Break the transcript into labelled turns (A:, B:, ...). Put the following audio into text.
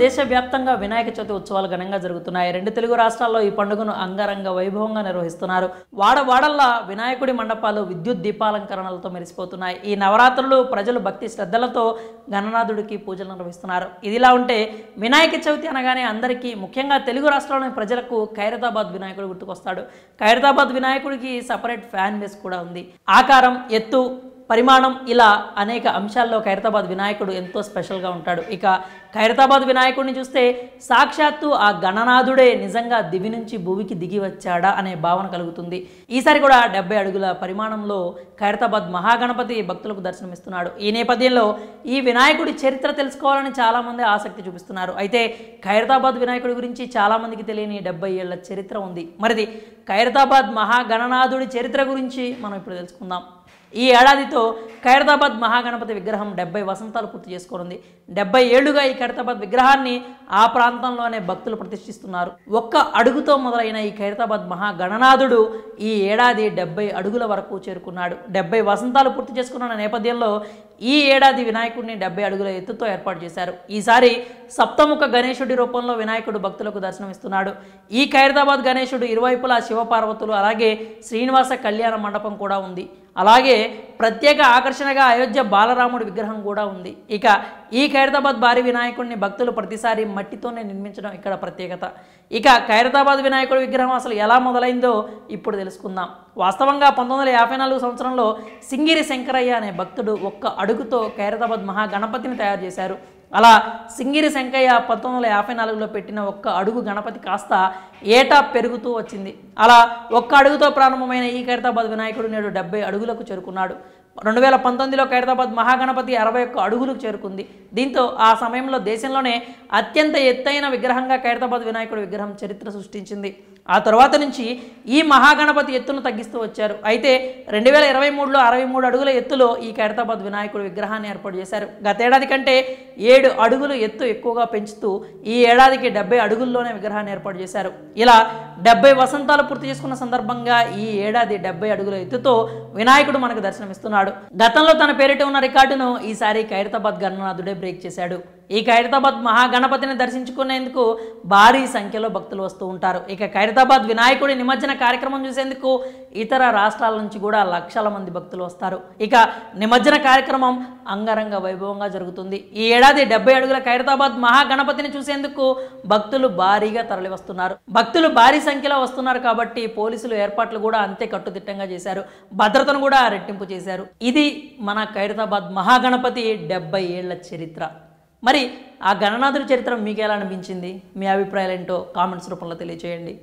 A: దేశవ్యాప్తంగా వినాయక చవితి ఉత్సవాలు ఘనంగా జరుగుతున్నాయి. 2 తెలుగు రాష్ట్రాల్లో ఈ పండుగను అంగరంగ వైభవంగా నిర్వహిస్తున్నారు. వాడవాడల్లా వినాయకుడి మండపాలు విద్యుత్ దీపాలంకరణలతో మెరిసిపోతున్నాయి. ఈ నవరాత్రులు ప్రజలు భక్తి శ్రద్ధలతో గణనాథుడికి పూజలు నిర్వహిస్తున్నారు. ఇదిలా ఉంటే వినాయక చవితి అనగానే అందరికీ, ముఖ్యంగా తెలుగు రాష్ట్రాల్లోని ప్రజలకు ఖైరతాబాద్ వినాయకుడు గుర్తుకొస్తాడు. ఖైరతాబాద్ వినాయకుడికి సపరేట్ ఫ్యాన్ బేస్ కూడా ఉంది. ఆకారం, ఎత్తు, పరిమాణం ఇలా అనేక అంశాల్లో ఖైరతాబాద్ వినాయకుడు ఎంతో స్పెషల్గా ఉంటాడు. ఇక ఖైరతాబాద్ వినాయకుడిని చూస్తే సాక్షాత్తు ఆ గణనాథుడే నిజంగా దివి నుంచి భూమికి దిగి వచ్చాడా అనే భావన కలుగుతుంది. ఈసారి కూడా 70 అడుగుల పరిమాణంలో ఖైరతాబాద్ మహాగణపతి భక్తులకు దర్శనమిస్తున్నాడు. ఈ నేపథ్యంలో ఈ వినాయకుడి చరిత్ర తెలుసుకోవాలని చాలామంది ఆసక్తి చూపిస్తున్నారు. అయితే ఖైరతాబాద్ వినాయకుడి గురించి చాలామందికి తెలియని 70 ఏళ్ల చరిత్ర ఉంది. మరిది ఖైరతాబాద్ మహాగణనాథుడి చరిత్ర గురించి మనం ఇప్పుడు తెలుసుకుందాం. ఈ ఏడాదితో ఖైరతాబాద్ మహాగణపతి విగ్రహం 70 వసంతాలు పూర్తి చేసుకోనుంది. 70 ఏళ్లుగా ఈ ఖైరతాబాద్ విగ్రహాన్ని ఆ ప్రాంతంలోనే భక్తులు ప్రతిష్ఠిస్తున్నారు. ఒక్క అడుగుతో మొదలైన ఈ ఖైరతాబాద్ మహాగణనాథుడు ఈ ఏడాది 70 అడుగుల వరకు చేరుకున్నాడు. 70 వసంతాలు పూర్తి చేసుకున్న నేపథ్యంలో ఈ ఏడాది వినాయకుడిని 70 అడుగుల ఎత్తుతో ఏర్పాటు చేశారు. ఈసారి సప్తముఖ గణేశుడి రూపంలో వినాయకుడు భక్తులకు దర్శనమిస్తున్నాడు. ఈ ఖైరతాబాద్ గణేశుడు ఇరువైపులా శివపార్వతులు, అలాగే శ్రీనివాస కళ్యాణ మండపం కూడా ఉంది. అలాగే ప్రత్యేక ఆకర్షణగా అయోధ్య బాలరాముడి విగ్రహం కూడా ఉంది. ఇక ఈ ఖైరతాబాద్ భారీ వినాయకుడిని భక్తులు ప్రతిసారి మట్టితోనే నిర్మించడం ఇక్కడ ప్రత్యేకత. ఇక ఖైరతాబాద్ వినాయకుడి విగ్రహం అసలు ఎలా మొదలైందో ఇప్పుడు తెలుసుకుందాం. వాస్తవంగా 1954 సంవత్సరంలో సింగిరి శంకరయ్య అనే భక్తుడు ఒక్క అడుగుతో ఖైరతాబాద్ మహాగణపతిని తయారు చేశారు. అలా సింగిరి శంకయ్య 1954లో పెట్టిన ఒక్క అడుగు గణపతి కాస్త ఏటా పెరుగుతూ వచ్చింది. అలా ఒక్క అడుగుతో ప్రారంభమైన ఈ ఖైరతాబాద్ వినాయకుడు నేడు 70 అడుగులకు చేరుకున్నాడు. 2019లో ఖైరతాబాద్ మహాగణపతి 61 అడుగులకు చేరుకుంది. దీంతో ఆ సమయంలో దేశంలోనే అత్యంత ఎత్తైన విగ్రహంగా ఖైరతాబాద్ వినాయకుడి విగ్రహం చరిత్ర సృష్టించింది. ఆ తర్వాత నుంచి ఈ మహాగణపతి ఎత్తును తగ్గిస్తూ వచ్చారు. అయితే 2023లో 63 అడుగుల ఎత్తులో ఈ ఖైరతాబాద్ వినాయకుడి విగ్రహాన్ని ఏర్పాటు చేశారు. గతేడాది కంటే 7 అడుగులు ఎత్తు ఎక్కువగా పెంచుతూ ఈ ఏడాదికి 70 అడుగుల్లోనే విగ్రహాన్ని ఏర్పాటు చేశారు. ఇలా 70 వసంతాలు పూర్తి చేసుకున్న సందర్భంగా ఈ ఏడాది 70 అడుగుల ఎత్తుతో వినాయకుడు మనకు దర్శనమిస్తున్నాడు. గతంలో తన పేరిట ఉన్న రికార్డును ఈసారి ఖైరతాబాద్ గణనాథుడే బ్రేక్ చేశాడు. ఈ ఖైరతాబాద్ మహాగణపతిని దర్శించుకునేందుకు భారీ సంఖ్యలో భక్తులు వస్తూ ఉంటారు. ఇక ఖైరతాబాద్ వినాయకుడి నిమజ్జన కార్యక్రమం చూసేందుకు ఇతర రాష్ట్రాల నుంచి కూడా లక్షల మంది భక్తులు వస్తారు. ఇక నిమజ్జన కార్యక్రమం అంగరంగ వైభవంగా జరుగుతుంది. ఈ ఏడాది 70 అడుగుల ఖైరతాబాద్ మహాగణపతిని చూసేందుకు భక్తులు భారీగా తరలి వస్తున్నారు. భక్తులు భారీ సంఖ్యలో వస్తున్నారు కాబట్టి పోలీసులు ఏర్పాట్లు కూడా అంతే కట్టుదిట్టంగా చేశారు. భద్రతను కూడా రెట్టింపు చేశారు. ఇది మన ఖైరతాబాద్ మహాగణపతి 70 ఏళ్ల చరిత్ర. మరి ఆ గణనాథుడి చరిత్ర మీకు ఎలా అనిపించింది? మీ అభిప్రాయాలు ఏంటో కామెంట్స్ రూపంలో తెలియజేయండి.